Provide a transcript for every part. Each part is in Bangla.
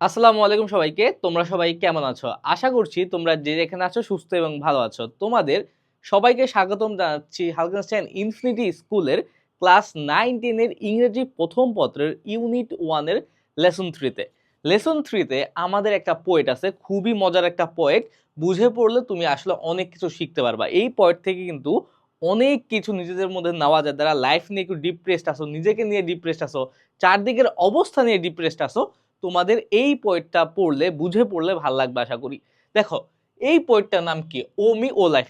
আসসালামু আলাইকুম সবাইকে। তোমরা সবাই কেমন আছো? আশা করছি তোমরা যে যেখানে আছো সুস্থ এবং ভালো আছো। তোমাদের সবাইকে স্বাগতম জানাচ্ছি হালকেনস্টাইন ইনফিনিটি স্কুলের ক্লাস 9-10 এর ইংরেজি প্রথম পত্রের ইউনিট 1 এর লেসন 3 তে। লেসন 3 তে আমাদের একটা পোয়েট আছে, খুবই মজার একটা পোয়েট। বুঝে পড়লে তুমি আসলে অনেক কিছু শিখতে পারবা। এই পোয়েট থেকে কিন্তু অনেক কিছু নিজেদের মধ্যে নেওয়া যায়। যারা লাইফ নিয়ে একটু ডিপ্রেসড আছো, নিজেকে নিয়ে ডিপ্রেসড আছো, চারদিকের অবস্থা নিয়ে ডিপ্রেসড আছো, তোমাদের এই পোয়েটটা পড়লে বুঝে পড়লে ভাল লাগবে আশা করি। দেখো, এই পোয়েটটার নাম কি? ও মি ও লাইফ।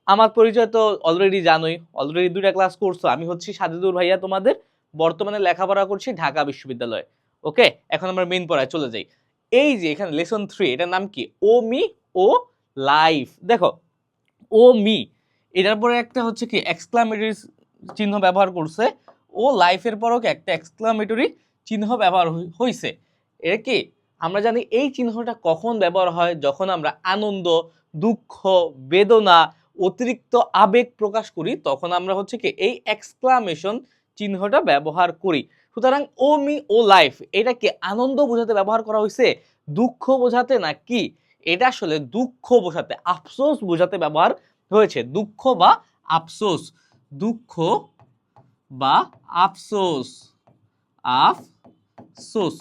আমার পরিচয় তো অলরেডি জানোই, অলরেডি 2টা ক্লাস করছো। আমি হচ্ছি সাজিদুর ভাইয়া, তোমাদের বর্তমানে লেখাপড়া করছি ঢাকা বিশ্ববিদ্যালয়ে। ওকে, এখন আমরা মেইন পড়ায় চলে যাই। এই যে এখানে লেসন 3, এটার নাম কি? ও মি ও লাইফ। দেখো, ও মি, এটার পরে একটা হচ্ছে কি এক্সক্লামেটরি চিহ্ন ব্যবহার করছে। ও লাইফের পরও একটা এক্সক্লামেটরি চিহ্ন ব্যবহার হইছে। এটা কি? আমরা জানি এই চিহ্নটা কখন ব্যবহার হয়? যখন আমরা আনন্দ, দুঃখ, বেদনা, অতিরিক্ত আবেগ প্রকাশ করি, তখন আমরা হচ্ছে কি এই এক্সক্লামেশন চিহ্নটা ব্যবহার করি। সুতরাং ও মি ও লাইফ, এটা কি আনন্দ বোঝাতে ব্যবহার করা হয়েছে, দুঃখ বোঝাতে, না কি? এটা আসলে দুঃখ বোঝাতে, আফসোস বোঝাতে ব্যবহার হয়েছে। দুঃখ বা আফসোস, দুঃখ বা আফসোস, আফসোস,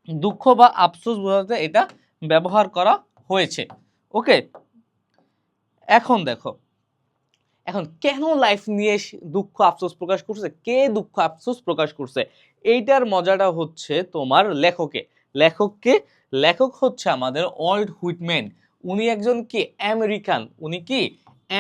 দুঃখ বা আফসোস বোঝাতে এটা ব্যবহার করা হয়েছে। ওকে, এখন দেখো, এখন কেন লাইফ নিয়ে দুঃখ আফসোস প্রকাশ করছে, কে দুঃখ আফসোস প্রকাশ করছে, এইটার মজাটা হচ্ছে তোমার লেখকে। লেখককে, লেখক হচ্ছে আমাদের ওয়াল্ট হুইটম্যান। উনি একজন কি আমেরিকান, উনি কি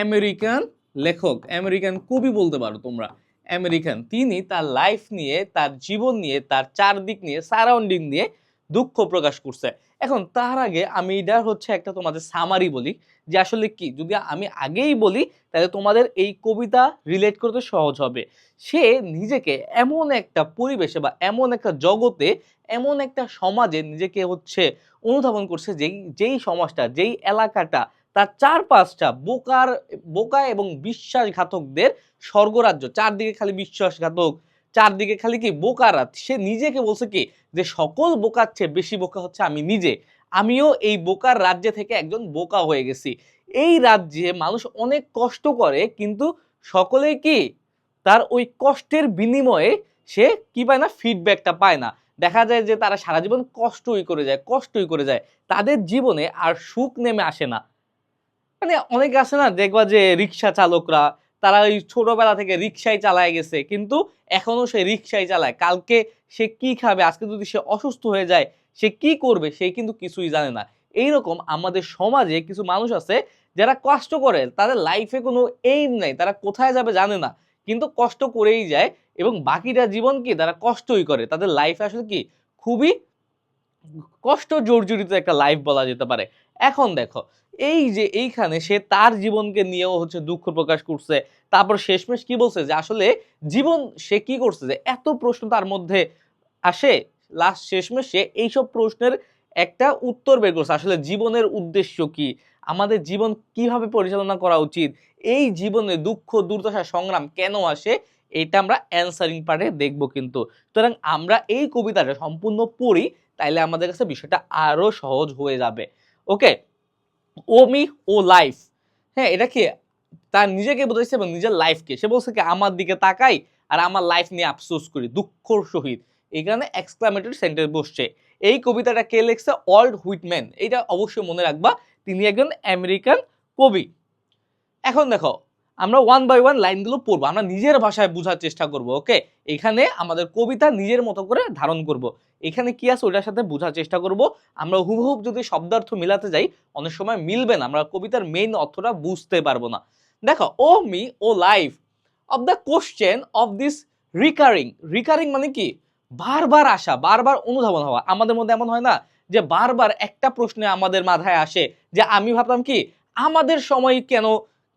আমেরিকান লেখক, আমেরিকান কবি বলতে পারো তোমরা, আমেরিকান। তিনি তার লাইফ নিয়ে, তার জীবন নিয়ে, তার চারদিক নিয়ে, সারাউন্ডিং নিয়ে দুঃখ প্রকাশ করছে। এখন তার আগে আমি এটার হচ্ছে একটা তোমাদের সামারি বলি, যে আসলে কি, যদি আমি আগেই বলি তাহলে তোমাদের এই কবিতা রিলেট করতে সহজ হবে। সে নিজেকে এমন একটা পরিবেশে বা এমন একটা জগতে, এমন একটা সমাজে নিজেকে হচ্ছে অনুধাবন করছে, যেই যেই সমাজটা, যেই এলাকাটা তার চারপাশটা বোকা এবং বিশ্বাসঘাতকদের স্বর্গরাজ্য। চারদিকে খালি বিশ্বাসঘাতক, চারদিকে খালি কি বোকারা। সে নিজেকে বলছে কি, যে সকল বোকার চেয়ে বেশি বোকা হচ্ছে আমি নিজে। আমিও এই বোকার রাজ্যে থেকে একজন বোকা হয়ে গেছি। এই রাজ্যে মানুষ অনেক কষ্ট করে, কিন্তু সকলেই কি তার ওই কষ্টের বিনিময়ে সে কি পায় না, ফিডব্যাকটা পায় না। দেখা যায় যে তারা সারা জীবন কষ্টই করে যায়, কষ্টই করে যায়, তাদের জীবনে আর সুখ নেমে আসে না। মানে অনেকে আছে না, দেখবা যে রিক্সা চালকরা, তারা ওই ছোটবেলা থেকে রিক্সাই চালায় গেছে, কিন্তু এখনো সে রিক্সাই চালায়। কালকে সে কি খাবে, আজকে যদি সে অসুস্থ হয়ে যায় সে কি করবে, সে কিন্তু কিছুই জানে না। এইরকম আমাদের সমাজে কিছু মানুষ আছে যারা কষ্ট করে, তাদের লাইফে কোনো এইম নাই, তারা কোথায় যাবে জানে না, কিন্তু কষ্ট করেই যায় এবং বাকিটা জীবন কি তারা কষ্টই করে। তাদের লাইফে আসলে কি খুবই কষ্ট জর্জরিত একটা লাইফ বলা যেতে পারে। এখন দেখো, এই যে এইখানে সে তার জীবনকে নিয়েও হচ্ছে দুঃখ প্রকাশ করছে। তারপর শেষমেশ কি বলছে, যে আসলে জীবন সে কি করছে, যে এত প্রশ্ন তার মধ্যে আসে, লাস্ট শেষমেশ সে এইসব প্রশ্নের একটা উত্তর বের করছে। আসলে জীবনের উদ্দেশ্য কি, আমাদের জীবন কিভাবে পরিচালনা করা উচিত, এই জীবনে দুঃখ, দুর্দশা, সংগ্রাম কেন আসে, এটা আমরা অ্যানসারিং পার্টে দেখব। কিন্তু সুতরাং আমরা এই কবিতাটা সম্পূর্ণ পড়ি, তাইলে আমাদের কাছে বিষয়টা আরো সহজ হয়ে যাবে। ওকে, ও মি ও লাইফ, হ্যাঁ, এটা কি তার নিজেকে বোঝাইছে এবং নিজের লাইফকে। সে বলছে কি, আমার দিকে তাকাই আর আমার লাইফ নিয়ে আফসোস করি দুঃখর সহিত। এখানে এক্সক্লামেটরি সেন্টেন্স বসছে। এই কবিতাটা কে লিখছে? Walt Whitman. এটা অবশ্যই মনে রাখবা, তিনি একজন আমেরিকান কবি। এখন দেখো, আমরা ওয়ান বাই ওয়ান লাইনগুলো পড়বো, আমরা নিজের ভাষায় বোঝার চেষ্টা করব। ওকে, এখানে আমাদের কবিতা নিজের মতো করে ধারণ করব। এখানে কি আছে ওটার সাথে বোঝার চেষ্টা করব। আমরা হুবহুব যদি শব্দার্থ মিলাতে যাই অনেক সময় মিলবে না, আমরা কবিতার মেইন অর্থটা বুঝতে পারবো না। দেখো, O me O life of the question of this recurring. Recurring মানে কি? বারবার আসা, বারবার অনুধাবন হওয়া। আমাদের মধ্যে এমন হয় না যে বারবার একটা প্রশ্নে আমাদের মাথায় আসে, যে আমি ভাবলাম কি আমাদের সময় কেন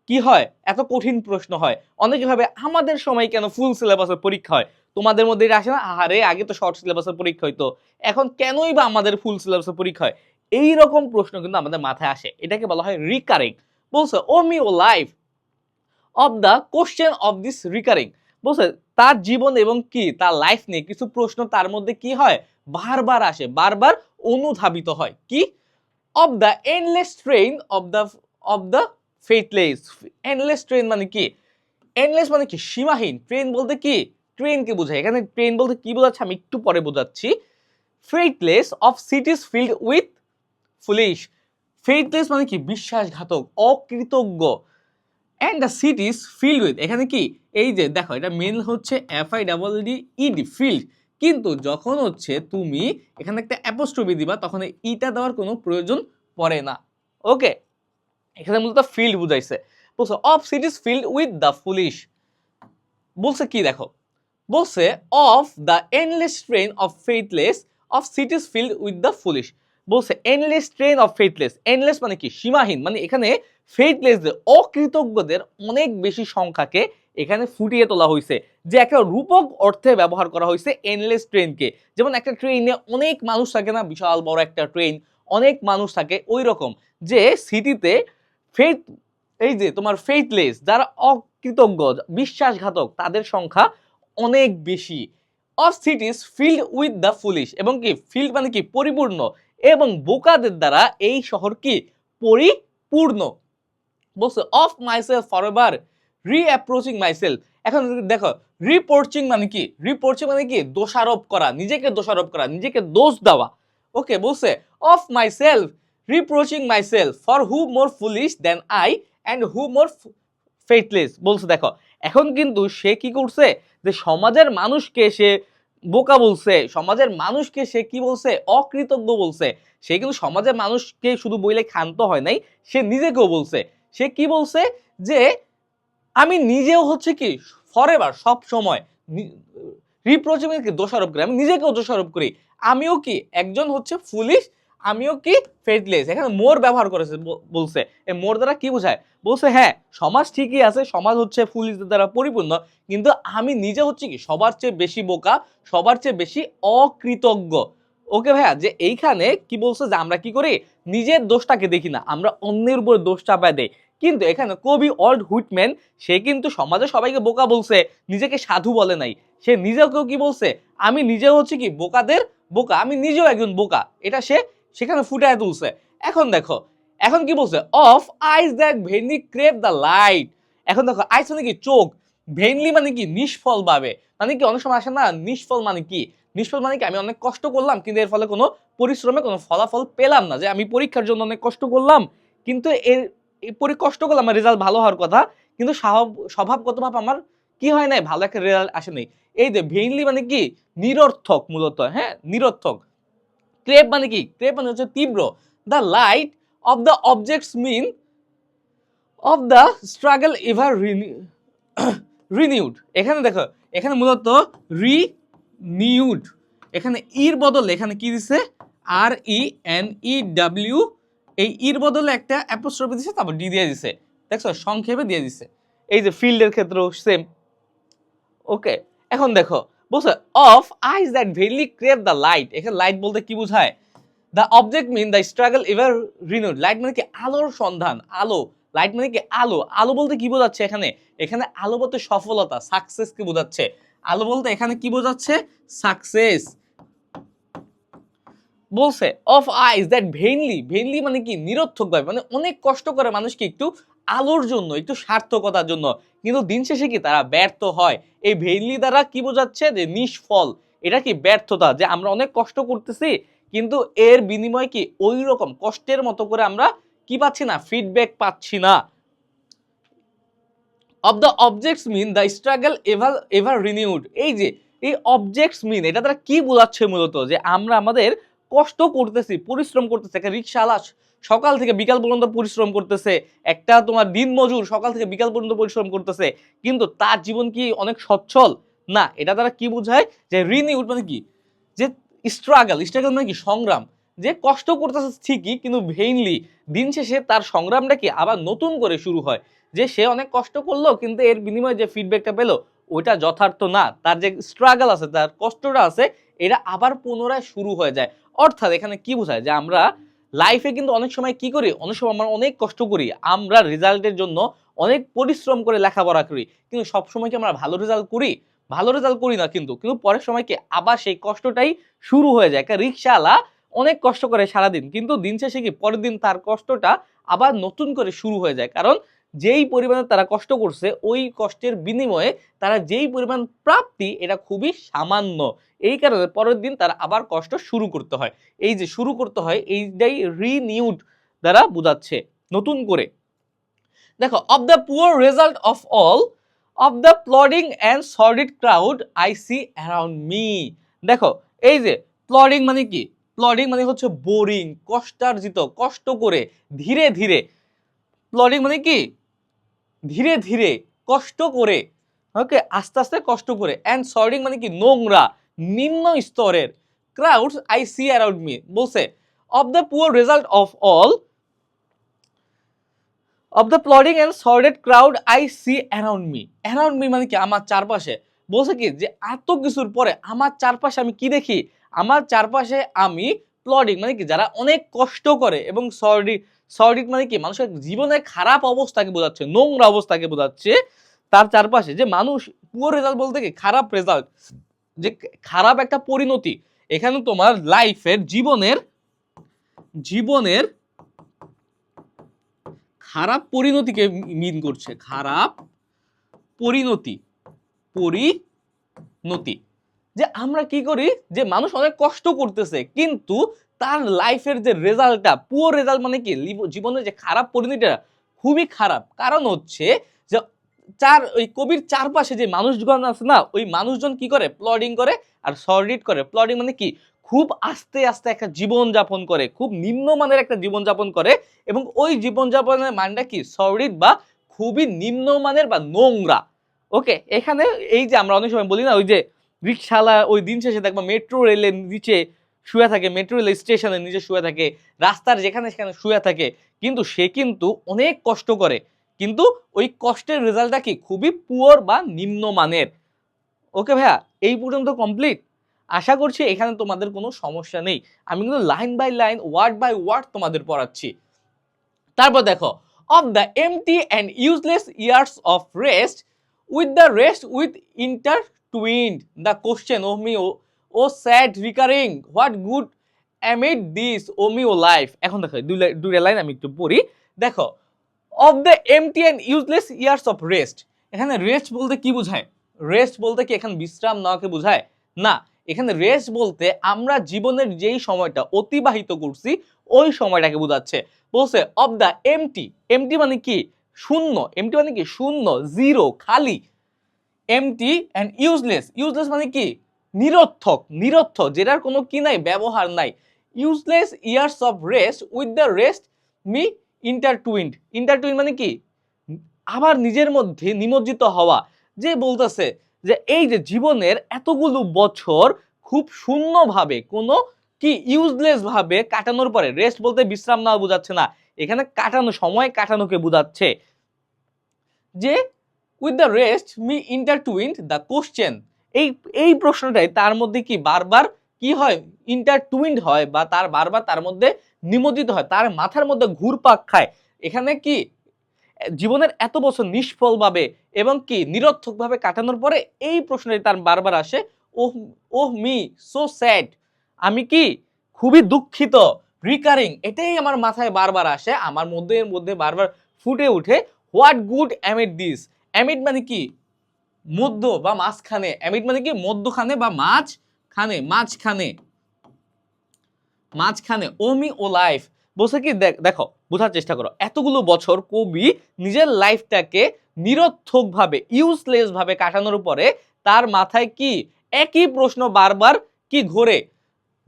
কি হয় এত কঠিন প্রশ্ন হয়, অনেকে ভাবে আমাদের সময় কেন ফুল সিলেবাসের পরীক্ষা হয়। তোমাদের মধ্যে এটা আসে না, আরে আগে তো শর্ট সিলেবাসের পরীক্ষা হইতো, এখন কেনই বা আমাদের ফুল সিলেবাসের পরীক্ষা হয়। এই রকম প্রশ্ন কিন্তু আমাদের মাথায় আসে, এটাকে বলা হয় রিকারিং। বলছো O me O life of the question of this recurring, বলছে তার জীবন এবং কি তার লাইফ নিয়ে কিছু প্রশ্ন তার মধ্যে কি হয়, বারবার আসে, বারবার অনুধাবিত হয় কি of the endless train of the ফেথলেস। Endless train মানে কি, এন্ডলেস মানে কি সীমাহীন, ট্রেন বলতে কি ট্রেনকে বোঝায়, এখানে ট্রেন বলতে কি বোঝাচ্ছে আমি একটু পরে বোঝাচ্ছি। ফেথলেস of cities filled with foolish, ফেথলেস মানে কি বিশ্বাসঘাতক, অকৃতজ্ঞ, অ্যান্ড দ্য সিটিজ ফিল্ড উইথ, এখানে কি এই যে দেখো এটা মেন হচ্ছে FIDD ফিল্ড, কিন্তু যখন হচ্ছে তুমি এখানে একটা অ্যাপোস্ট্রফি দিবা তখন ইটা দেওয়ার কোনো প্রয়োজন পড়ে না। ওকে, এখানে মূলত ফিল্ড বুঝাইছে, বলছে of cities filled with the foolish, বলছে কি দেখো, বলছে of the endless train of faithless of cities filled with the foolish, বলছে endless train of faithless, endless মানে কি সীমাহীন, মানে এখানে ফেথলেসদের অকৃতজ্ঞদের অনেক বেশি সংখ্যাকে এখানে ফুটিয়ে তোলা হয়েছে, যে একটা রূপক অর্থে ব্যবহার করা হয়েছে এন্ডলেস ট্রেনকে। যেমন একটা ট্রেনে অনেক মানুষ থাকে না, বিশাল বড় একটা ট্রেন, অনেক মানুষ থাকে, ওই রকম যে সিটিতে ফেথ, এই যে তোমার ফেথলেস যারা অকৃতজ্ঞ বিশ্বাসঘাতক তাদের সংখ্যা অনেক বেশি। Of cities filled with the foolish, এবং কি ফিল্ড মানে কি পরিপূর্ণ, এবং বোকাদের দ্বারা এই শহর কি পরিপূর্ণ। বলছে অফ মাইসেলফ ফরএভার রিঅ্যাপ্রোচিং মাইসেলফ, এখন দেখো রিপোর্চিং মানে কি, রিপোর্চিং মানে কি দোষারোপ করা, নিজেকে দোষারোপ করা, নিজেকে দোষ দেওয়া। ওকে, বলছে of myself reproaching myself for who more foolish than I and who more faithless. বলছে দেখো এখন কিন্তু সে কি করছে, যে সমাজের মানুষকে সে বোকা বলছে, সমাজের মানুষকে সে কি বলছে অকৃতজ্ঞ বলছে, সে কিন্তু সমাজের মানুষকে শুধু বইলে ক্ষান্ত হয় নাই, সে নিজেকেও বলছে, সে কি বলছে যে আমি নিজেও হচ্ছে কি ফরএভার সব সময় রিপ্রোচেবলকে দোষারোপ করি, আমি নিজেকেও দোষারোপ করি, আমিও কি একজন হচ্ছে ফুলিশ, আমিও কি ফেথলেস। এখানে মোর ব্যবহার করেছে, বলছে এই মোর দ্বারা কি বোঝায়, বলছে হ্যাঁ সমাজ ঠিকই আছে, সমাজ হচ্ছে ফুলিশদের দ্বারা পরিপূর্ণ, কিন্তু আমি নিজে হচ্ছে কি সবার চেয়ে বেশি বোকা, সবার চেয়ে বেশি অকৃতজ্ঞ। ওকে ভাইয়া, যে এইখানে কি বলছে যে আমরা কি করি নিজের দোষটাকে দেখি না, আমরা অন্যের উপর দোষ চাপায় দেই, কিন্তু এখানে কবি ওয়াল্ট হুইটম্যান সে কিন্তু সমাজে সবাইকে বোকা বলছে, নিজেকে সাধু বলে নাই, সে নিজেকেও কি বলছে আমি নিজেও হচ্ছে কি বোকাদের বোকা, আমি নিজেও একজন বোকা, এটা সে সেখানে ফুটায় তুলছে। এখন দেখো এখন কি বলছে of eyes that vainly crave the light, এখন দেখো আইস মানে কি চোখ, ভেনলি মানে কি নিষ্ফল ভাবে, মানে কি অনেক সময় আসে না নিষ্ফল মানে কি, নিষ্ফল মানে কি আমি অনেক কষ্ট করলাম কিন্তু এর ফলে কোনো পরিশ্রমে কোনো ফলাফল পেলাম না, যে আমি পরীক্ষার জন্য অনেক কষ্ট করলাম কিন্তু এর পরে কষ্ট করলাম আমার রেজাল্ট ভালো হওয়ার কথা, কিন্তু স্বভাবগতভাবে আমার কি হয় নাই ভালো একটা রেজাল্ট আসে নাই। এই যে ভেইনলি মানে কি নিরর্থক মূলত, হ্যাঁ নিরর্থক। ক্রেপ মানে কি, ক্রেপ মানে হচ্ছে তীব্র। The light of the objects mean of the struggle ever renewed, এখানে দেখো এখানে মূলত রিনিউড, এখানে ইর বদলে এখানে কি দিছে RENEW, এই ইর বদলে একটা অ্যাপোস্ট্রফি দিছে, তারপর ডি দিয়ে দিছে, দেখছো সংক্ষেপে দিয়ে দিছে। এই যে ফিল্ডের ক্ষেত্রেও সেম। ওকে, এখন দেখো বলছে of eyes that verily crave the light, এখানে লাইট বলতে কি বোঝায়, the object mean the struggle ever renewed, light মানে কি আলোর সন্ধান, আলো, লাইট মানে কি আলো, আলো বলতে কি বোঝাচ্ছে এখানে, এখানে আলো বলতে সফলতা সাকসেস কে বোঝাচ্ছে, আলো বলতে এখানে কি বোঝাচ্ছে সাকসেস। বলছে অফ আইস দ্যাট ভেইনলি, ভেইনলি মানে কি নিরর্থক ভাবে, মানে অনেক কষ্ট করে মানুষকে একটু আলোর জন্য একটু সার্থকতার জন্য, কিন্তু দিন শেষে কি তারা ব্যর্থ হয়। এই ভেইনলি দ্বারা কি বোঝাচ্ছে যে নিষ্ফল, এটা কি ব্যর্থতা, যে আমরা অনেক কষ্ট করতেছি কিন্তু এর বিনিময়ে কি ওই রকম কষ্টের মতো করে আমরা কি পাচ্ছি না, ফিডব্যাক পাচ্ছি না। Of the objects mean the struggle ever renewed, এই যে এই অবজেক্টস মিন এটা দ্বারা কি বোঝাচ্ছে মূলত, যে আমরা আমাদের কষ্ট করতেছি পরিশ্রম করতেছি, একটা রিক্সাওয়ালা সকাল থেকে বিকাল পর্যন্ত পরিশ্রম করতেছে, একটা তোমার দিন মজুর সকাল থেকে বিকাল পর্যন্ত পরিশ্রম করতেছে, কিন্তু তার জীবন কি অনেক সচ্ছল না, এটা দ্বারা কি বোঝায় যে রিনিউড মানে কি, যে স্ট্রাগল, স্ট্রাগল মানে কি সংগ্রাম, যে কষ্ট করতেছে ঠিকই কিন্তু ভেইনলি, দিন শেষে তার সংগ্রামটা কি আবার নতুন করে শুরু হয়, যে সে অনেক কষ্ট করলো কিন্তু এর বিনিময়ে যে ফিডব্যাকটা পেলো ওইটা যথার্থ না, তার যে স্ট্রাগল আছে তার কষ্টটা আছে এটা আবার পুনরায় শুরু হয়ে যায়। অর্থাৎ এখানে কি বোঝায় যে আমরা লাইফে কিন্তু অনেক সময় কি করি, অনেক সময় আমরা অনেক কষ্ট করি, আমরা রেজাল্টের জন্য অনেক পরিশ্রম করে লেখাপড়া করি, কিন্তু সব সময় কি আমরা ভালো রেজাল্ট করি, ভালো রেজাল্ট করি না, কিন্তু কিন্তু পরের সময় কি আবার সেই কষ্টটাই শুরু হয়ে যায়। একটা রিক্সাওয়ালা অনেক কষ্ট করে সারাদিন, কিন্তু দিন শেষে কি পরের দিন তার কষ্টটা আবার নতুন করে শুরু হয়ে যায়। কারণ যেই পরিমাণে তারা কষ্ট করছে ওই কষ্টের বিনিময়ে তারা যেই পরিমাণ প্রাপ্তি এটা খুবই সামান্য। এই কারণে পরের দিন তারা আবার কষ্ট শুরু করতে হয়। এই যে শুরু করতে হয় এইটাই রিনিউড দ্বারা বোঝাচ্ছে, নতুন করে। দেখো, of the poor result of all of the plodding and sordid crowd I see around me. দেখো, এই যে প্লডিং মানে কি, প্লডিং মানে হচ্ছে বোরিং, কষ্টার্জিত, কষ্ট করে, ধীরে ধীরে। প্লডিং মানে কি, ধীরে ধীরে, কষ্ট করে, ওকে, আস্তে আস্তে কষ্ট করে। অ্যান্ড সর্ডিং মানে কি, নোংরা, নিম্ন স্তরের। Crowds I see around me বলছে of the poor result of all of the plodding and sordid crowd I see around me. Around me মানে কি, আমার চারপাশে। বলছে কি যে এত কিছুর পরে আমার চারপাশে আমি কি দেখি, আমার চারপাশে আমি প্লডিং মানে কি যারা অনেক কষ্ট করে, এবং সর্ডিড মানে কি মানুষের জীবনের খারাপ অবস্থাকে বোঝাচ্ছে, নোংরা অবস্থাকে বোঝাচ্ছে। তার চারপাশে যে মানুষ, পুয়ার রেজাল্ট বলতে কি খারাপ রেজাল্ট, যে খারাপ একটা পরিণতি। এখানে তোমার লাইফের জীবনের জীবনের খারাপ পরিণতিকে মিন করছে, খারাপ পরিণতি, পরিণতি। যে আমরা কি করি, যে মানুষ অনেক কষ্ট করতেছে কিন্তু তার লাইফের যে রেজাল্টটা, পুয়ার রেজাল্ট মানে কি জীবনের যে খারাপ পরিণতিটা খুবই খারাপ। কারণ হচ্ছে যে ওই কবির চারপাশে যে মানুষজন আছে না, ওই মানুষজন কি করে, প্লডিং করে আর সর্ডিড করে। প্লডিং মানে কি, খুব আস্তে আস্তে একটা জীবন যাপন করে, খুব নিম্নমানের একটা জীবন যাপন করে, এবং ওই জীবন যাপনের মানটা কি, সর্ডিড বা খুবই নিম্নমানের বা নোংরা। ওকে, এখানে এই যে আমরা অনেক সময় বলি না, ওই যে রিক্সাওয়ালা ওই দিন শেষে দেখবা মেট্রো রেলের নিচে শুয়ে থাকে, মেট্রো রেল স্টেশনের নিচে শুয়ে থাকে, রাস্তার যেখানে সেখানে শুয়ে থাকে, কিন্তু সে কিন্তু অনেক কষ্ট করে, কিন্তু ওই কষ্টের রেজাল্টটা কি খুবই পুয়ার বা নিম্নমানের। ওকে ভাইয়া, এই পর্যন্ত কমপ্লিট। আশা করছি এখানে তোমাদের কোনো সমস্যা নেই। আমি কিন্তু line by line, word by word তোমাদের পড়াচ্ছি। তারপর দেখো, of the empty and useless years of rest with intertwined the question O me O sad recurring what good amid this O me O life. এখন দেখো দুইটা লাইন আমি একটু পড়ি। দেখো, of the empty and useless years of rest, এখানে রেস্ট বলতে কি বোঝায়? রেস্ট বলতে কি এখানে বিশ্রাম নেওয়াকে বোঝায়? না, এখানে রেস্ট বলতে আমরা জীবনের যেই সময়টা অতিবাহিত করছি ওই সময়টাকে বোঝাচ্ছে। বলছে অফ দ্য এমটি, এমটি মানে কি শূন্য, এমটি মানে কি শূন্য, জিরো, খালি। এমটি অ্যান্ড ইউজলেস, ইউজলেস মানে কি নিরর্থক, নিরর্থক, যেটার কোনো কি নাই, ব্যবহার নাই। Useless years of rest with the rest me intertwined, intertwined মানে কি আবার নিজের মধ্যে নিমজ্জিত হওয়া। যে বলতেছে যে এই যে জীবনের এতগুলো বছর খুব শূন্যভাবে, কোনো কি ইউজলেস ভাবে কাটানোর পরে, রেস্ট বলতে বিশ্রাম নেওয়া বোঝাচ্ছে না, এখানে কাটানো, সময় কাটানোকে বোঝাচ্ছে। যে with the rest me intertwined the question, এই প্রশ্নটাই তার মধ্যে কি বারবার কি হয়, ইন্টারটুইন্ড হয়, বা তার বারবার তার মধ্যে নিমজ্জিত হয়, তার মাথার মধ্যে ঘুরপাক খায়। এখানে কি জীবনের এত বছর নিষ্ফলভাবে এবং কি নিরর্থকভাবে কাটানোর পরে এই প্রশ্নটি তার বারবার আসে, ওহ ওহ মি সো স্যাড, আমি কি খুবই দুঃখিত, রিকারিং, এটাই আমার মাথায় বারবার আসে, আমার মধ্যে বারবার ফুটে উঠে। What good amid this, amid মানে কি মধ্য বা মাঝখানে, অ্যামিড মানে কি মধ্যখানে বা মাঝখানে, মাঝখানে, মাঝখানে, ওমি ও লাইফ। বলছে কি দেখো, বোঝার চেষ্টা করো, এতগুলো বছর কবি নিজের লাইফটাকে নিরর্থকভাবে, ইউজলেস ভাবে কাটানোর পরে তার মাথায় কি একই প্রশ্ন বারবার কি ঘোরে,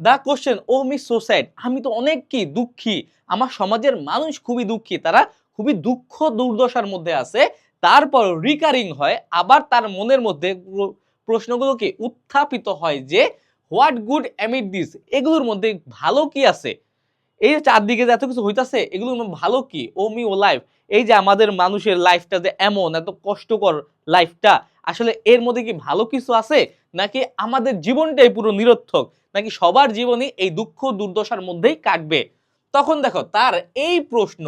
the question O me so sad, আমি তো অনেক কি দুঃখী, আমার সমাজের মানুষ খুবই দুঃখী, তারা খুবই দুঃখ দুর্দশার মধ্যে আছে। তারপর রিকারিং হয়, আবার তার মনের মধ্যে প্রশ্নগুলো কি উত্থাপিত হয় যে হোয়াট গুড অ্যামিড দিস, এগুলোর মধ্যে ভালো কি আছে, এই যে চারদিকে যে এত কিছু হইতাছে এগুলোর মধ্যে ভালো কি, ও মি ও লাইফ, এই যে আমাদের মানুষের লাইফটা যে এমন এত কষ্টকর লাইফটা, আসলে এর মধ্যে কি ভালো কিছু আছে, নাকি আমাদের জীবনটাই পুরো নিরর্থক, নাকি সবার জীবনই এই দুঃখ দুর্দশার মধ্যেই কাটবে। তখন দেখো তার এই প্রশ্ন,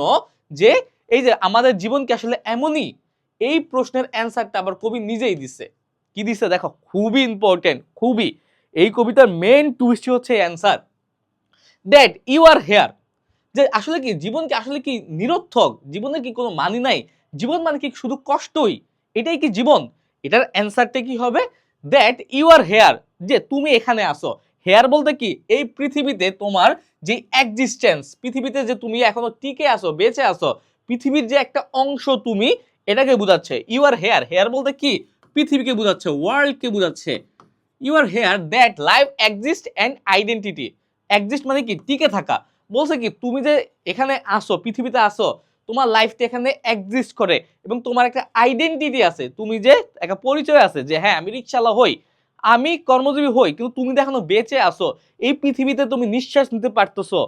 যে এই যে আমাদের জীবন কি আসলে এমনই, এই প্রশ্নের অ্যান্সারটা আবার কবি নিজেই দিছে। কি দিছে দেখো, খুবই ইম্পর্টেন্ট, খুবই, এই কবিতার মেইন টুইস্ট হচ্ছে answer. That you are here, যে আসলে কি জীবন কি আসলে কি নিরর্থক, জীবনের কি কোনো মানে নাই, জীবন মানে কি শুধু কষ্টই, এটাই কি জীবন? এটার অ্যান্সারটা কি হবে? দ্যাট ইউ আর হেয়ার, যে তুমি এখানে আসো। হেয়ার বলতে কি এই পৃথিবীতে তোমার যে এক্সিস্টেন্স, পৃথিবীতে যে তুমি এখনো টিকে আসো, বেঁচে আসো, পৃথিবীর যে একটা অংশ তুমি, এটাকে বোঝাচ্ছে ইউ আর হেয়ার। হেয়ার বলতে কি পৃথিবীকে বোঝাচ্ছে, ওয়ার্ল্ডকে বোঝাচ্ছে। You are here that life exist and identity, exist মানে কি টিকে থাকা, বলছে কি তুমি যে এখানে আসো, পৃথিবীতে আসো, তোমার লাইফটা এখানে এক্সিস্ট করে এবং তোমার একটা আইডেন্টিটি আছে, তুমি যে একটা পরিচয় আছে যে হ্যাঁ আমি রিকশাওয়ালা হই, আমি কর্মজীবী হই, কিন্তু তুমি তো এখনো বেঁচে আসো, এই পৃথিবীতে তুমি নিঃশ্বাস নিতে পারতেছো।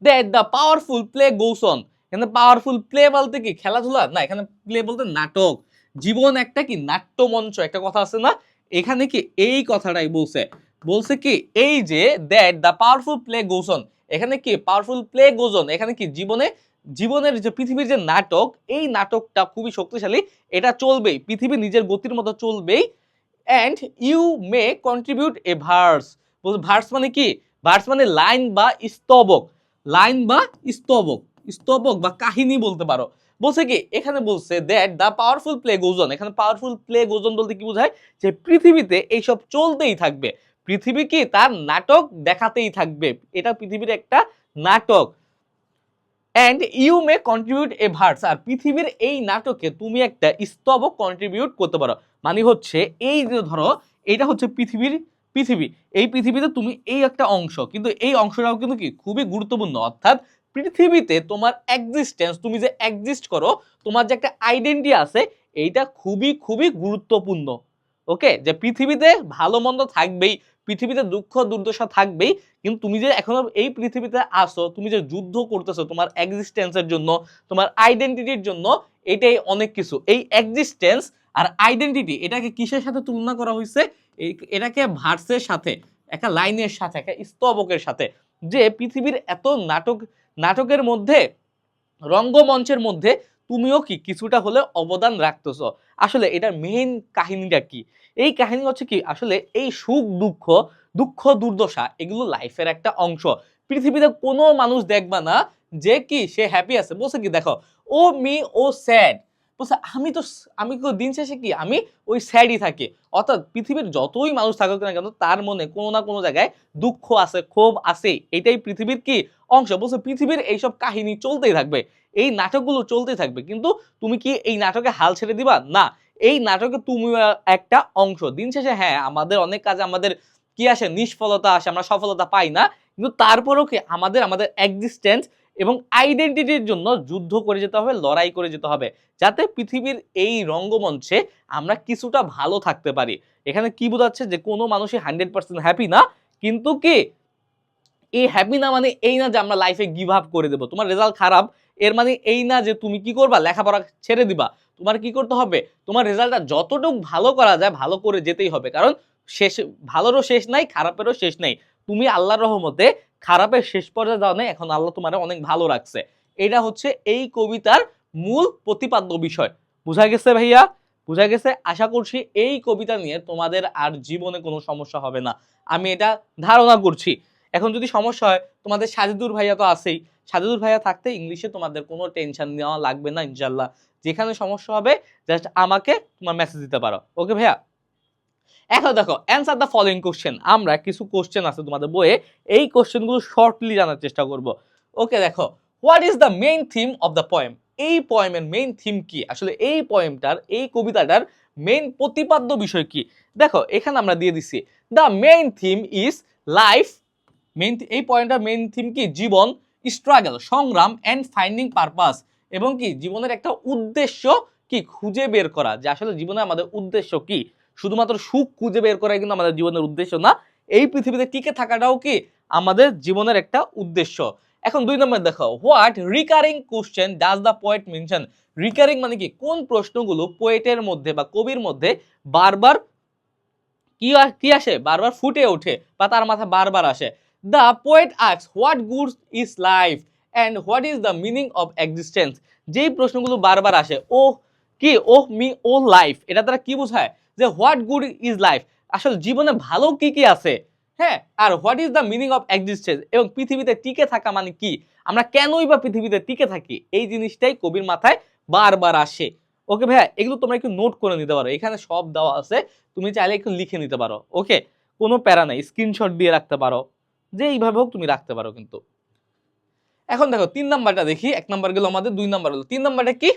That the powerful play goes on, এখানে পাওয়ারফুল প্লে বলতে কি খেলাধুলা না, এখানে প্লে বলতে নাটক। জীবন একটা কি নাট্যমঞ্চ, একটা কথা আছে না, এখানে কি এই কথাটাই বলছে, বলছে কি এই যে that the powerful play goes on, এখানে কি পাওয়ারফুল প্লে গোজ অন, এখানে কি জীবনের যে পৃথিবীর যে নাটক, এই নাটকটা খুবই শক্তিশালী, এটা চলবেই, পৃথিবী নিজের গতির মতো চলবেই। And you may contribute a verse, verse মানে কি, ভার্স মানে লাইন বা স্তবক, লাইন বা স্তবক, স্তবক বা কাহিনী বলতে পারো। বলছে কি এখানে বলছে that the powerful play goes on, এখানে পাওয়ারফুল প্লে গোজ অন বলতে কি বোঝায়, যে পৃথিবীতে এইসব চলতেই থাকবে, পৃথিবী কি তার নাটক দেখাতেই থাকবে, এটা পৃথিবীর একটা নাটক। And you may contribute a verse, আর পৃথিবীর এই নাটকে তুমি একটা স্তবক কন্ট্রিবিউট করতে পারো, মানে হচ্ছে এই যে ধরো এটা হচ্ছে পৃথিবী, এই পৃথিবীতে তুমি এই একটা অংশ, কিন্তু এই অংশটাও কিন্তু কি খুবই গুরুত্বপূর্ণ, অর্থাৎ পৃথিবীতে তোমার এক্সিস্টেন্স, তুমি যে এক্সিস্ট করো, তোমার যে একটা আইডেন্টি আছে, এইটা খুবই খুবই গুরুত্বপূর্ণ। ওকে, যে পৃথিবীতে ভালো মন্দ থাকবেই, পৃথিবীতে দুঃখ দুর্দশা থাকবেই, কিন্তু তুমি যে এখনো এই পৃথিবীতে আসো, তুমি যে যুদ্ধ করতেছো তোমার এক্সিস্টেন্সের জন্য, তোমার আইডেন্টিটির জন্য, এটাই অনেক কিছু। এই এক্সিস্টেন্স আর আইডেন্টিটি, এটাকে কিসের সাথে তুলনা করা হয়েছে, এটাকে ভার্সের সাথে, একটা লাইনের সাথে, একটা স্তবকের সাথে, যে পৃথিবীর এত নাটকের মধ্যে, রঙ্গমঞ্চের মধ্যে তুমিও কি কিছুটা হলে অবদান রাখতেছো। আসলে এটার মেইন কাহিনীটা কি, এই কাহিনী হচ্ছে কি আসলে এই সুখ দুঃখ, দুঃখ দুর্দশা, এগুলো লাইফের একটা অংশ। পৃথিবীতে কোনো মানুষ দেখবা না যে কি সে হ্যাপি আছে, বলছে কি দেখো ও মি ও স্যাড, বলছে আমি দিন শেষে কি আমি ওই স্যাডই থাকি, অর্থাৎ পৃথিবীর যতই মানুষ থাকুক না কেন তার মনে কোনো না কোনো জায়গায় দুঃখ আছে, ক্ষোভ আছে, এটাই পৃথিবীর কি অংশ। বলছে পৃথিবীর এইসব কাহিনী চলতেই থাকবে, এই নাটকগুলো চলতেই থাকবে, কিন্তু তুমি কি এই নাটকে হাল ছেড়ে দিবা না, এই নাটকে তুমি একটা অংশ। দিন শেষে হ্যাঁ আমাদের অনেক কাজে আমাদের কি আসে, নিষ্ফলতা আসে, আমরা সফলতা পাই না, কিন্তু তারপরেও কি আমাদের এক্সিস্টেন্স এবং আইডেন্টিটির জন্য যুদ্ধ করে যেতে হবে, লড়াই করে যেতে হবে, যাতে পৃথিবীর এই রঙ্গমঞ্চে আমরা কিছুটা ভালো থাকতে পারি। এখানে কি বোঝাচ্ছে, যে কোনো মানুষই 100% হ্যাপি না, কিন্তু কি এই হ্যাপি না মানে এই না যে আমরা লাইফে গিভ আপ করে দেবো, তোমার রেজাল্ট খারাপ এর মানে এই না যে তুমি কি করবা, লেখাপড়া ছেড়ে দিবা। তোমার কি করতে হবে, তোমার রেজাল্টটা যতটুকু ভালো করা যায় ভালো করে যেতেই হবে, কারণ শেষ, ভালোরও শেষ নাই, খারাপেরও শেষ নাই, তুমি আল্লাহর রহমতে খারাপের শেষ পর্যায়ে যাও না, এখন আল্লাহ তোমার অনেক ভালো রাখছে। এটা হচ্ছে এই কবিতার মূল প্রতিপাদ্য বিষয়। বুঝা গেছে ভাইয়া? বুঝা গেছে? আশা করছি এই কবিতা নিয়ে তোমাদের আর জীবনে কোনো সমস্যা হবে না, আমি এটা ধারণা করছি। এখন যদি সমস্যা হয়, তোমাদের সাজিদুর ভাইয়া তো আছেই, সাজিদুর ভাইয়া থাকতে ইংলিশে তোমাদের কোনো টেনশন নেওয়া লাগবে না ইনশাল্লাহ। যেখানে সমস্যা হবে জাস্ট আমাকে তোমার মেসেজ দিতে পারো। ওকে ভাইয়া? এখন দেখো অ্যান্সার দ্য ফলোইং কোশ্চেন, আমরা কিছু কোশ্চেন আছে তোমাদের বইয়ে, এই কোশ্চেনগুলো শর্টলি জানার চেষ্টা করব। ওকে দেখো, what is the main theme of the poem, এই পোয়েমের মেইন থিম কি, আসলে এই পোয়েমটার, এই কবিতাটার মেইন প্রতিপাদ্য বিষয় কি। দেখো এখানে আমরা দিয়ে দিছি the main theme is life, এই পয়েন্টটার মেইন থিম কি জীবন, স্ট্রাগল সংগ্রাম, এন্ড ফাইন্ডিং পারপাস, এবং কি জীবনের একটা উদ্দেশ্য কি খুঁজে বের করা, যে আসলে জীবনে আমাদের উদ্দেশ্য কি, শুধুমাত্র সুখ খুঁজে বের করাই কিন্তু আমাদের জীবনের উদ্দেশ্য না, এই পৃথিবীতে টিকে থাকাটাও কি আমাদের জীবনের একটা উদ্দেশ্য। এখন 2 নম্বর দেখো, what recurring question does the poet mention, recurring মানে কি কোন প্রশ্নগুলো পোয়েটের মধ্যে বা কবির মধ্যে বারবার কি আসে, বারবার ফুটে ওঠে বা তার মাথায় বারবার আসে। The poet asks what good is life and what is the meaning of existence, যেই প্রশ্নগুলো বারবার আসে, ও কি ও মি ও লাইফ, এটা দ্বারা কি বোঝায়, যে হোয়াট গুড ইজ লাইফ, আসলে জীবনে ভালো কি কি আছে, হ্যাঁ, আর what is the meaning of existence, এবং পৃথিবীতে টিকে থাকা মানে কি, আমরা কেনই বা পৃথিবীতে টিকে থাকি, এই জিনিসটাই কবির মাথায় বারবার আসে। ওকে ভাইয়া, এগুলো তোমরা একটু নোট করে নিতে পারো, এখানে সব দেওয়া আছে, তুমি চাইলে একটু লিখে নিতে পারো। ওকে, কোনো প্যারা নাই, স্ক্রিনশট দিয়ে রাখতে পারো, যে এইভাবে হোক তুমি রাখতে পারো কিন্তু। এখন দেখো 3 নাম্বারটা দেখি, 1 নাম্বার গেল আমাদের, 2 নাম্বার হলো, 3 নাম্বারটা কি,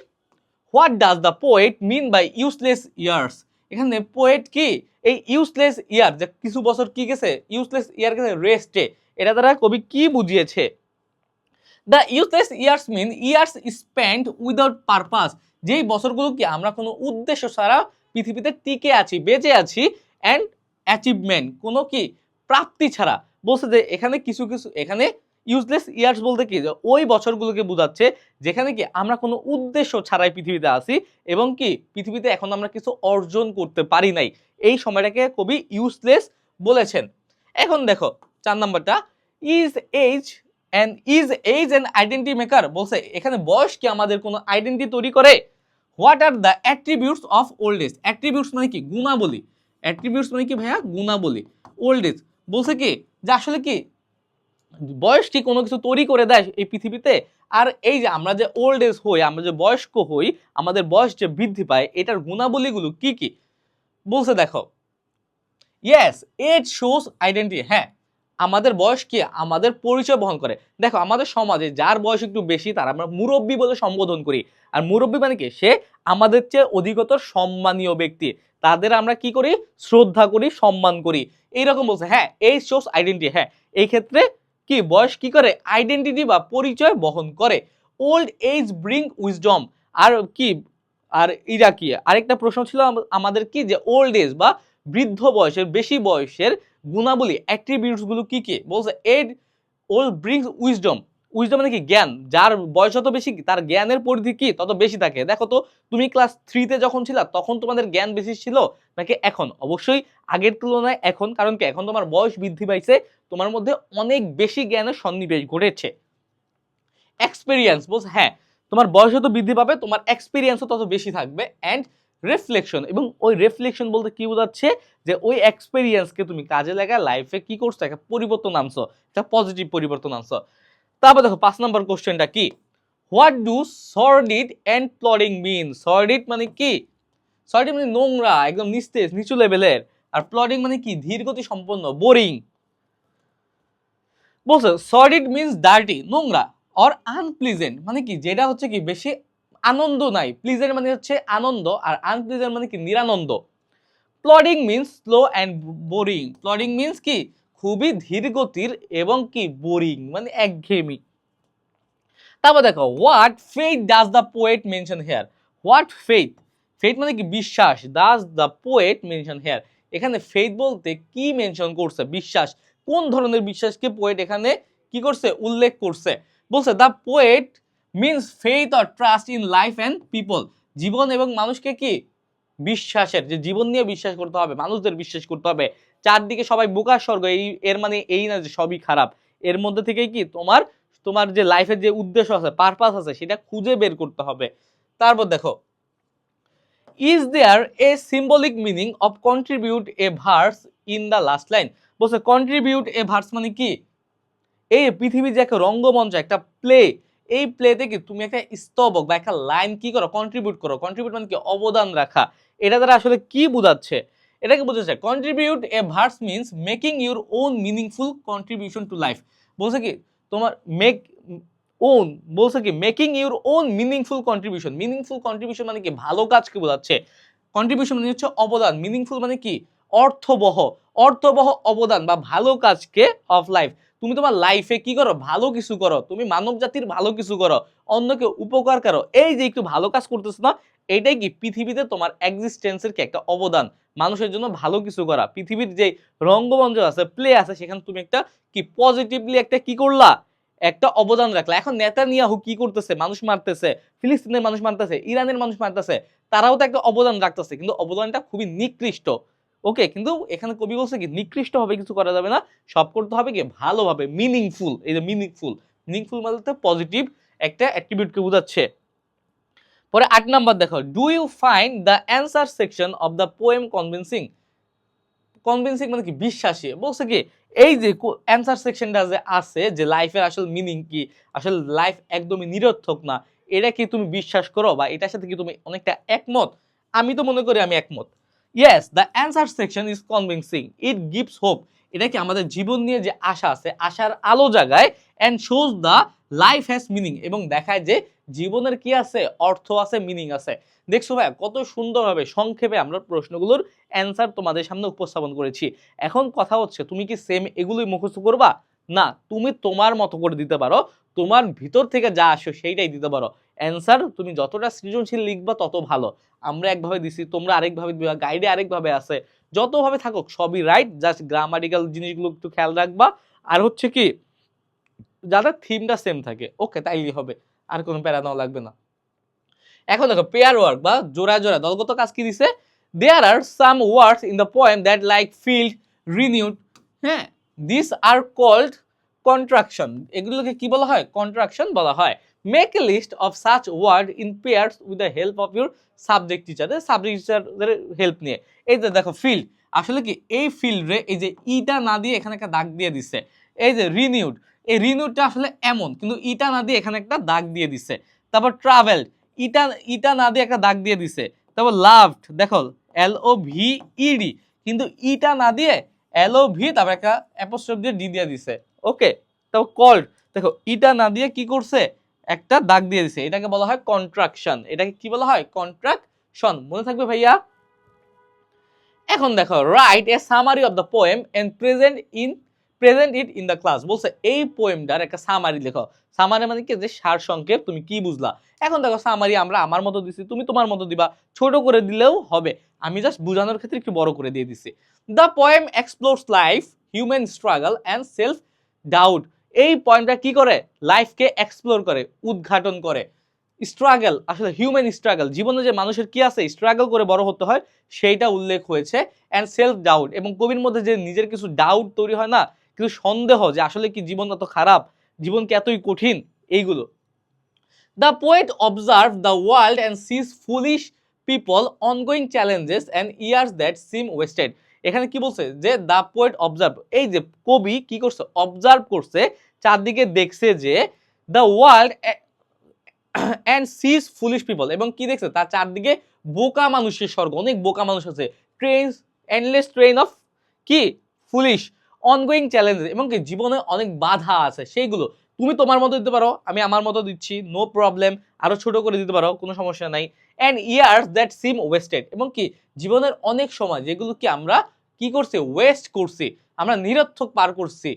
what does the poet mean by useless years. এখানে পোয়েট কি এই ইউজলেস ইয়ার, যে কিছু বছর কি গেছে, ইউজলেস ইয়ার গেছে রেস্টে, এটা দ্বারা কবি কি বুঝিয়েছে। The useless years mean years spent without purpose, যেই বছরগুলো কি আমরা কোনো উদ্দেশ্য ছাড়া পৃথিবীতে টিকে আছি, বেঁচে আছি, অ্যান্ড অ্যাচিভমেন্ট, কোনো কি প্রাপ্তি ছাড়া। বলছে যে এখানে কিছু কিছু, এখানে ইউজলেস ইয়ার্স বলতে কি, যে ওই বছরগুলোকে বোঝাচ্ছে যেখানে কি আমরা কোনো উদ্দেশ্য ছাড়াই পৃথিবীতে আছি, এবং কি পৃথিবীতে এখন আমরা কিছু অর্জন করতে পারি নাই, এই সময়টাকে কবি ইউজলেস বলেছেন। এখন দেখো 4 নাম্বারটা, is age an identity maker, বলছে এখানে বয়স কি আমাদের কোনো আইডেন্টি তৈরি করে। What are the attributes of old age, attributes মানে কি গুণাবলী, অ্যাট্রিবিউটস মানে কি ভাইয়া গুণাবলী। ওল্ড এজ বলছে কি যে আসলে কি বয়স কি কোনো কিছু তৈরি করে দেয় এই পৃথিবীতে, আর এই যে আমরা যে ওল্ড এজ হই, আমরা যে বয়স্ক হই, আমাদের বয়স যে বৃদ্ধি পায়, এটার গুণাবলীগুলো কি কি বলছে দেখো। ইয়েস, এজ শোস আইডেন্টি, হ্যাঁ আমাদের বয়স কি আমাদের পরিচয় বহন করে। দেখো আমাদের সমাজে যার বয়স একটু বেশি তার আমরা মুরব্বী বলে সম্বোধন করি, আর মুরব্বী মানে কি সে আমাদের চেয়ে অধিকতর সম্মানীয় ব্যক্তি, তাদের আমরা কি করি, শ্রদ্ধা করি, সম্মান করি, এইরকম বলছে। হ্যাঁ, এজ শোস আইডেন্টি, হ্যাঁ এই ক্ষেত্রে কি বয়স কি করে আইডেন্টিটি বা পরিচয় বহন করে। ওল্ড এজ ব্রিং উইজডম, আর কি আর ইরা কি আরেকটা প্রশ্ন ছিল আমাদের কি, যে ওল্ড এজ বা বৃদ্ধ বয়সের, বেশি বয়সের গুণাবলী অ্যাট্রিবিউটস গুলো কি কি বলছে। Age old brings wisdom, wisdom মানে কি জ্ঞান, যার বয়স যত বেশি তার জ্ঞানের পরিধি কি তত বেশি থাকে। দেখো তো তুমি ক্লাস 3-তে যখন ছিলা তখন তোমাদের জ্ঞান বেশি ছিল নাকি এখন, অবশ্যই আগের তুলনায় এখন, কারণ কি এখন তোমার বয়স বৃদ্ধি পাইছে, তোমার মধ্যে অনেক বেশি জ্ঞানের সন্নিবেশ ঘটেছে। এক্সপেরিয়েন্স বলছে হ্যাঁ তোমার বয়স যত বৃদ্ধি পাবে তোমার এক্সপেরিয়েন্সও তত বেশি থাকবে। অ্যান্ড রিফ্লেকশন, এবং ওই রিফ্লেকশন বলতে কি বোঝাচ্ছে, যে ওই এক্সপেরিয়েন্সকে তুমি কাজে লাগা লাইফে কি করছো, একটা পরিবর্তন আনছো, একটা পজিটিভ পরিবর্তন আনছো। তারপর দেখো 5 নম্বর কোশ্চেনটা কি, what do sordid and plodding mean. Sordid মানে কি, সর্ডিড মানে নোংরা, একদম নিস্তেজ নিচু লেভেলের, আর প্লডিং মানে কি ধীরগতি সম্পন্ন, বোরিং। বলছে সর্ডিড মিন্স ডার্টি, নোংরা, অর আনপ্লিজেন্ট মানে কি যেটা হচ্ছে কি বেশি আনন্দ নাই, প্লিজেন্ট মানে হচ্ছে আনন্দ, আর আনপ্লিজেন্ট মানে কি নিরানন্দ। Plodding means slow and boring, plodding means কি খুবই ধীর গতির এবং কি বোরিং মানে একঘেয়েমি। তারপর দেখো what faith does the poet mention here. What faith, faith মানে কি বিশ্বাস, does the poet mention here, এখানে ফেথ বলতে কি মেনশন করছে, বিশ্বাস, কোন ধরনের বিশ্বাসকে পোয়েট এখানে কি করছে উল্লেখ করছে। বলছে the poet means faith or trust in life and people, জীবন এবং মানুষকে কি বিশ্বাসের, যে জীবন নিয়ে বিশ্বাস করতে হবে, মানুষদের বিশ্বাস করতে হবে, চারদিকে সবাই বোকার স্বর্গ, এই এর মানে এই না যে সবই খারাপ, এর মধ্যে থেকে কি তোমার তোমার যে লাইফের যে উদ্দেশ্য আছে, পারপাস আছে, সেটা খুঁজে বের করতে হবে। তারপর দেখো is there a symbolic meaning of contribute a verse in the last line. বলছে কন্ট্রিবিউট এ ভার্স মানে কি, এই পৃথিবী যে একটা রঙ্গমঞ্চ, একটা প্লে, এই প্লেতে কি তুমি একটা স্তবক বা একটা লাইন কি করো, কন্ট্রিবিউট করো। কন্ট্রিবিউট মানে কি অবদান রাখা, এটা দ্বারা আসলে কি বোঝাচ্ছে, এটাকে বোঝাচ্ছে contribute a verse means making your own meaningful contribution to life. বলছে কি তোমার মেক ওন, বলছে কি making your own meaningful contribution. Meaningful contribution মানে কি ভালো কাজকে বোঝাচ্ছে, কন্ট্রিবিউশন মানে হচ্ছে অবদান, মিনিংফুল মানে কি অর্থবহ, অর্থবহ অবদান বা ভালো কাজকে অফ লাইফ। তুমি তোমার লাইফে কি করো, ভালো কিছু করো, তুমি মানব জাতির ভালো কিছু করো, অন্যকে উপকার করো, এই যে একটু ভালো কাজ করতেছ না, এটাই কি পৃথিবীতে তোমার এক্সিস্টেন্সের কি একটা অবদান, মানুষের জন্য ভালো কিছু করা। পৃথিবীর যে রঙ্গমঞ্চ আছে, প্লে আছে, সেখানে তুমি একটা কি পজিটিভলি একটা কি করলা, একটা অবদান রাখলা। এখন নেতানিয়াহু কি করতেছে, মানুষ মারতেছে, ফিলিস্তিনের মানুষ মারতেছে, ইরানের মানুষ মারতেছে, তারাও তো একটা অবদান রাখতেছে, কিন্তু অবদানটা খুবই নিকৃষ্ট। ওকে, কিন্তু এখানে কবি বলছে কি নিকৃষ্ট ভাবে কিছু করা যাবে না, সব করতে হবে কি ভালোভাবে, মিনিংফুল। এই যে মিনিংফুল, মিনিংফুল মানে পজিটিভ একটা অ্যাট্রিবিউটকে বোঝাচ্ছে। পরে 8 নাম্বার দেখো, do you find the answer section of the poem convincing. Convincing মানে কি বিশ্বাসী। বলছে কি এই যে অ্যান্সার সেকশনটা যে আছে যে লাইফের আসল মিনিং কি, আসলে লাইফ একদমই নিরর্থক না, এটা কি তুমি বিশ্বাস করো বা এটার সাথে কি তুমি অনেকটা একমত? আমি তো মনে করি আমি একমত। Yes, the answer section is convincing, it gives hope. এটা কি আমাদের জীবন নিয়ে যে আশা আছে, আশার আলো জাগায়, and shows the life has meaning, এবং দেখায় যে জীবনের কি আছে, অর্থ আছে, মিনিং আছে। দেখছো ভাই কত সুন্দরভাবে সংক্ষেপে আমরা প্রশ্নগুলোর অ্যান্সার তোমাদের সামনে উপস্থাপন করেছি। এখন কথা হচ্ছে তুমি কি সেম এগুলোই মুখস্থ করবা? না, তুমি তোমার মতো করে দিতে পারো, তোমার ভিতর থেকে যা আসে সেইটাই দিতে পারো। অ্যান্সার তুমি যতটা সৃজনশীল লিখবা তত ভালো। আমরা একভাবে দিছি, তোমরা আরেকভাবে দিবা, গাইডে আরেকভাবে আছে, যতভাবে থাকুক সবই রাইট, জাস্ট গ্রামাটিক্যাল জিনিসগুলো একটু খেয়াল রাখবা। আর হচ্ছে কি যাদের থিমটা সেম থাকে, ওকে তাইলেই হবে, আর কোনো প্যারা নেওয়া লাগবে না। এখন দেখো পেয়ার ওয়ার্ক বা জোড়া জোড়া দলগত কাজ কি দিছে, there are some words in the poem that like field renewed, হ্যাঁ, দিস আর কল্ড কন্ট্রাকশন, এগুলোকে কি বলা হয়, কন্ট্রাকশন বলা হয়। Make a list of such word in pairs with the help of your subject teacher, subject টিচারদের হেল্প নিয়ে। এই যে দেখো ফিল্ড, আসলে কি এই ফিল্ডে এই যে ইটা না দিয়ে এখানে একটা দাগ দিয়ে দিছে, এই যে রিনিউড, এই রিনিউডটা আসলে এমন, কিন্তু ইটা না দিয়ে এখানে একটা দাগ দিয়ে দিছে। তারপর ট্রাভেলড, ইটা ইটা না দিয়ে একটা দাগ দিয়ে দিছে। তারপর লাভড, দেখো LOVED, কিন্তু ইটা না দিয়ে LOV তারপর একটা অ্যাপোস্ট্রফ দিয়ে ডি দিয়ে দিছে। ওকে, তারপর কল্ড, দেখো ইটা না দিয়ে কি করছে, একটা দাগ দিয়ে দিছে, এটাকে বলা হয় কন্ট্রাকশন। এটাকে কি বলা হয়, কন্ট্রাকশন। মনে থাকবে ভাইয়া। এখন দেখো write a summary of the poem and present it in the class, বলছে এই পোয়েমটার একটা সামারি লেখো। সামারি মানে কি, যে সার সংক্ষেপ, তুমি কি বুঝলা। এখন দেখো সামারি আমরা আমার মতো দিছি, তুমি তোমার মতো দিবা, ছোট করে দিলেও হবে, আমি জাস্ট বোঝানোর ক্ষেত্রে একটু বড় করে দিয়ে দিছি। The poem explores life, human struggle and self doubt, এই পয়েন্টটা কি করে, লাইফকে এক্সপ্লোর করে, উদ্ঘাটন করে। স্ট্রাগল, আসলে হিউম্যান স্ট্রাগল, জীবনে যে মানুষের কি আছে, স্ট্রাগল করে বড় হতে হয়, সেইটা উল্লেখ হয়েছে। অ্যান্ড সেলফ ডাউট, এবং কবির মধ্যে যে নিজের কিছু ডাউট তৈরি হয় না, কিছু সন্দেহ যে আসলে কি জীবন এত খারাপ, জীবন কি এতই কঠিন, এইগুলো। The poet observe the world and sees foolish people, ongoing challenges and years that seem wasted. এখানে কি বলছে, যে দ্য পোয়েট অবজার্ভ, এই যে কবি কি করছে, অবজার্ভ করছে, চারদিকে দেখছে যে the world and sees foolish people, এবং কি দেখছে, তার চারদিকে বোকা মানুষের স্বর্গ, অনেক বোকা মানুষ আছে, ট্রেন, এন্ডলেস ট্রেন অফ কি ফুলিশ, অনগোয়িং চ্যালেঞ্জ, এবং কি জীবনে অনেক বাধা আছে, সেইগুলো তুমি তোমার মতো দিতে পারো, আমি আমার মতো দিচ্ছি, নো প্রবলেম, আরো ছোট করে দিতে পারো, কোনো সমস্যা নাই। And years that seem wasted, এবং কি জীবনের অনেক সময় যেগুলো কি আমরা কি করছি, ওয়েস্ট করছি, আমরা নিরর্থক পার করছি।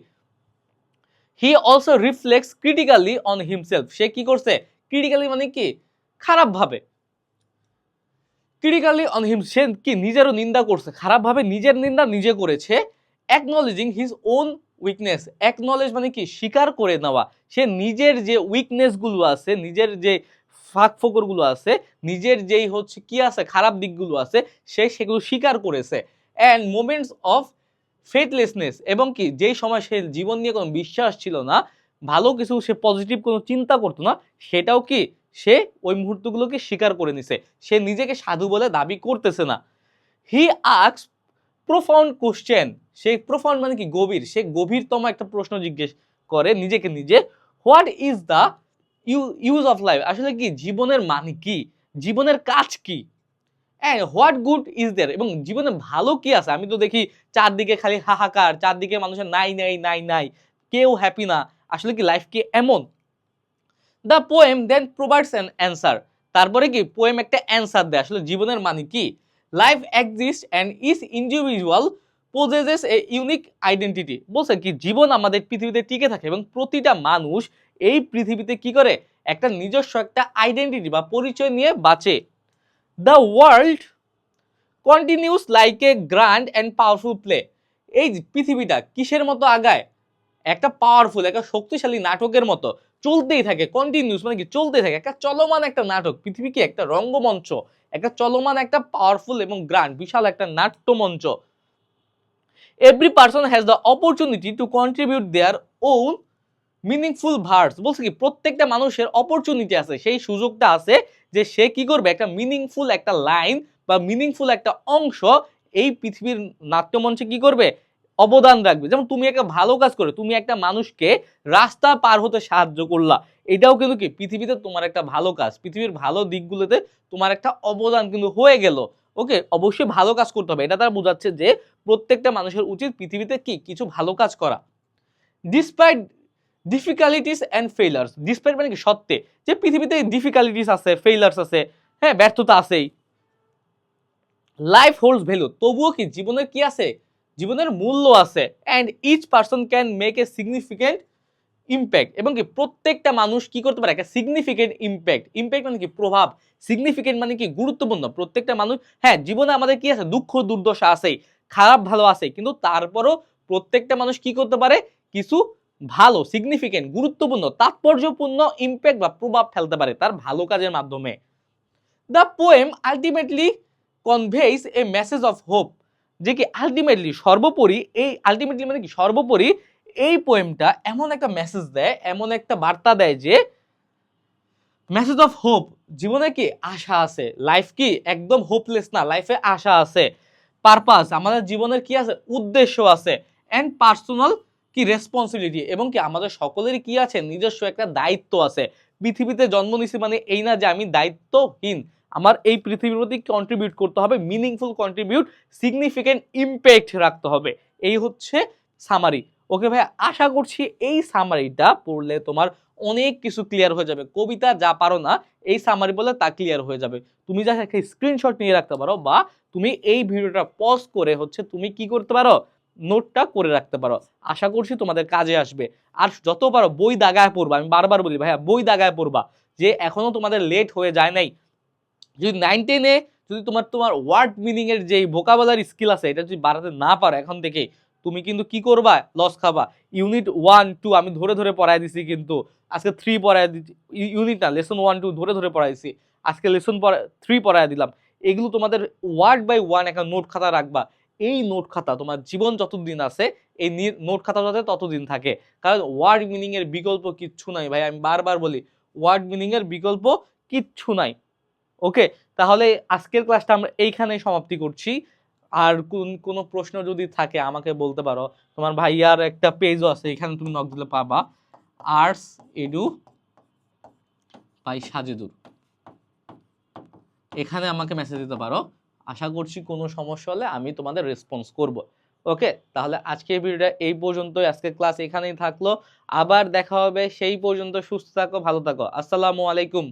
He also reflects critically on himself, সে কি করছে, ক্রিটিক্যালি মানে কি খারাপ ভাবে, ক্রিটিক্যালি অন হিম, সে কি নিজেরও নিন্দা করছে, খারাপ ভাবে নিজের নিন্দা নিজে করেছে। অ্যাকনলেজিং হিজ ওন উইকনেস, অ্যাকনলেজ মানে কি স্বীকার করে নেওয়া, সে নিজের যে উইকনেস গুলো আছে, নিজের যে ফাঁক ফোকর গুলো আছে, নিজের যেই হচ্ছে কি আছে খারাপ দিকগুলো আছে, সে সেগুলো স্বীকার করেছে। অ্যান্ড মোমেন্টস অফ ফেথলেসনেস, এবং কি যেই সময় সে জীবন নিয়ে কোনো বিশ্বাস ছিল না, ভালো কিছু সে পজিটিভ কোনো চিন্তা করতো না, সেটাও কি সে ওই মুহূর্তগুলোকে স্বীকার করে নিছে, সে নিজেকে সাধু বলে দাবি করতেছে না। হি আস্কস প্রোফাউন্ড কোশ্চেন, সে প্রোফাউন্ড মানে কি গভীর, সে গভীরতম একটা প্রশ্ন জিজ্ঞেস করে নিজেকে নিজে। What is the use of life, আসলে কি জীবনের মানে কি, জীবনের কাজ কি। And what good is there, এবং জীবনে ভালো কি আছে, আমি তো দেখি চারদিকে খালি হাহাকার, চারদিকে মানুষের নাই নাই নাই নাই, কেউ হ্যাপি না, আসলে কি লাইফ কি এমন। The poem then provides an answer, তারপরে কি পোয়েম একটা অ্যান্সার দেয়, আসলে জীবনের মানে কি। Life exist and is individual possesses a unique identity, বলছে কি জীবন আমাদের পৃথিবীতে টিকে থাকে, এবং প্রতিটা মানুষ এই পৃথিবীতে কি করে, একটা নিজস্ব একটা আইডেন্টিটি বা পরিচয় নিয়ে বাঁচে। The world continuous like a grand and powerful play, এই পৃথিবীটা কিসের মতো আগায়, একটা পাওয়ারফুল একটা শক্তিশালী নাটকের মতো চলতেই থাকে, কন্টিনিউস মানে কি চলতেই থাকে, একটা চলমান একটা নাটক, পৃথিবী কি একটা রঙ্গমঞ্চ, একটা চলমান একটা পাওয়ারফুল এবং গ্র্যান্ড বিশাল একটা নাট্যমঞ্চ। Every person has the opportunity to contribute their own meaningful verse, বলছে কি প্রত্যেকটা মানুষের অপরচুনিটি আছে, সেই সুযোগটা আছে যে সে কি করবে, একটা মিনিংফুল একটা লাইন বা মিনিংফুল একটা অংশ এই পৃথিবীর নাট্যমঞ্চে কি করবে, অবদান রাখবে। যেমন তুমি একটা ভালো কাজ করে তুমি একটা মানুষকে রাস্তা পার হতে সাহায্য করলা, এটাও কিন্তু কি পৃথিবীতে তোমার একটা ভালো কাজ, পৃথিবীর ভালো দিকগুলোতে তোমার একটা অবদান কিন্তু হয়ে গেল। ওকে, অবশ্যই ভালো কাজ করতে হবে, এটা তারা বোঝাচ্ছে যে প্রত্যেকটা মানুষের উচিত পৃথিবীতে কি কিছু ভালো কাজ করা। ডিসপাইট ডিফিকাল্টিস অ্যান্ড ফেইলার্স, ডিসপাইট মানে কি সত্ত্বে, যে পৃথিবীতে ডিফিকাল্টিস আছে, ফেইলার্স আছে, হ্যাঁ ব্যর্থতা আছেই, লাইফ হোল্ডস ভ্যালু, তবুও কি জীবনের কি আছে, জীবনের মূল্য আছে। And each person can make a significant impact, এবং কি প্রত্যেকটা মানুষ কি করতে পারে একটা সিগনিফিকেন্ট ইম্প্যাক্ট, ইম্প্যাক্ট মানে কি প্রভাব, সিগনিফিকেন্ট মানে কি গুরুত্বপূর্ণ। প্রত্যেকটা মানুষ, হ্যাঁ জীবনে আমাদের কি আছে দুঃখ দুর্দশা আছেই, খারাপ ভালো আছে, কিন্তু তারপরও প্রত্যেকটা মানুষ কি করতে পারে কিছু ভালো সিগনিফিকেন্ট গুরুত্বপূর্ণ তাৎপর্যপূর্ণ ইম্প্যাক্ট বা প্রভাব ফেলতে পারে তার ভালো কাজের মাধ্যমে। The poem ultimately conveys a message of hope, যে কি আলটিমেটলি সর্বোপরি, এই আলটিমেটলি মানে কি সর্বোপরি এই পোয়েমটা এমন একটা মেসেজ দেয়, এমন একটা বার্তা দেয় যে মেসেজ অফ হোপ, জীবনে কি আশা আছে, লাইফ কি একদম হোপলেস না, লাইফে আশা আছে, পারপাস আমাদের জীবনের কি আছে উদ্দেশ্য আছে, এন্ড পার্সোনাল কি রেসপন্সিবিলিটি, এবং কি আমাদের সকলেরই কি আছে নিজস্ব একটা দায়িত্ব আছে। পৃথিবীতে জন্ম নিছি মানে এই না যে আমি দায়িত্বহীন, আমার এই পৃথিবীর প্রতি কন্ট্রিবিউট করতে হবে, মিনিংফুল কন্ট্রিবিউট, সিগনিফিকেন্ট ইম্প্যাক্ট রাখতে হবে। এই হচ্ছে সামারি। ওকে ভাই, আশা করছি এই সামারিটা পড়লে তোমার অনেক কিছু ক্লিয়ার হয়ে যাবে, কবিতা যা পারো না এই সামারি বলে তা ক্লিয়ার হয়ে যাবে। তুমি যা একটা স্ক্রিনশট নিয়ে রাখতে পারো, বা তুমি এই ভিডিওটা পজ করে হচ্ছে তুমি কি করতে পারো নোটটা করে রাখতে পারো, আশা করছি তোমাদের কাজে আসবে। আর যত পারো বই দাগায় পড়বা, আমি বারবার বলি ভাইয়া বই দাগায় পড়বা, যে এখনো তোমাদের লেট হয়ে যায় নাই। যদি 9-10-এ যদি তোমার তোমার ওয়ার্ড মিনিং এর যে ভোকাবুলারি স্কিল আছে এটা যদি বাড়াতে না পারো এখন থেকে, তুমি কিন্তু কি করবা লস খাবা। ইউনিট 1-2 আমি ধরে ধরে পড়াই দিছি, কিন্তু আজকে 3 পড়াই দিচ্ছি, ইউনিট না লেসন 1-2 ধরে ধরে পড়াইছি, আজকে লেসন 3 পড়াই দিলাম। এগুলো তোমাদের ওয়ার্ড বাই ওয়ার্ড একটা নোট খাতা রাখবা। এই নোট খাতা তোমার জীবন যতদিন আছে এই নোট খাতা যাতে ততদিন থাকে, কারণ ওয়ার্ড মিনিং এর বিকল্প কিচ্ছু নাই ভাই, আমি বারবার বলি ওয়ার্ড মিনিং এর বিকল্প কিচ্ছু নাই। ওকে, তাহলে আজকের ক্লাসটা আমরা এইখানেই সমাপ্তি করছি। আর কোনো প্রশ্ন যদি থাকে আমাকে বলতে পারো, তোমার ভাইয়ার একটা পেজও আছে, এখানে তুমি নক দিলে পাবা, আর্টস এডু বাই সাজেদুর, এখানে আমাকে মেসেজ দিতে পারো। আশা করছি কোনো সমস্যা হলে আমি তোমাদের রেসপন্স করব। ওকে, তাহলে আজকের ভিডিওটা এই পর্যন্তই, আজকের ক্লাস এখানেই থাকলো, আবার দেখা হবে, সেই পর্যন্ত সুস্থ থাকো ভালো থাকো, আসসালামু আলাইকুম।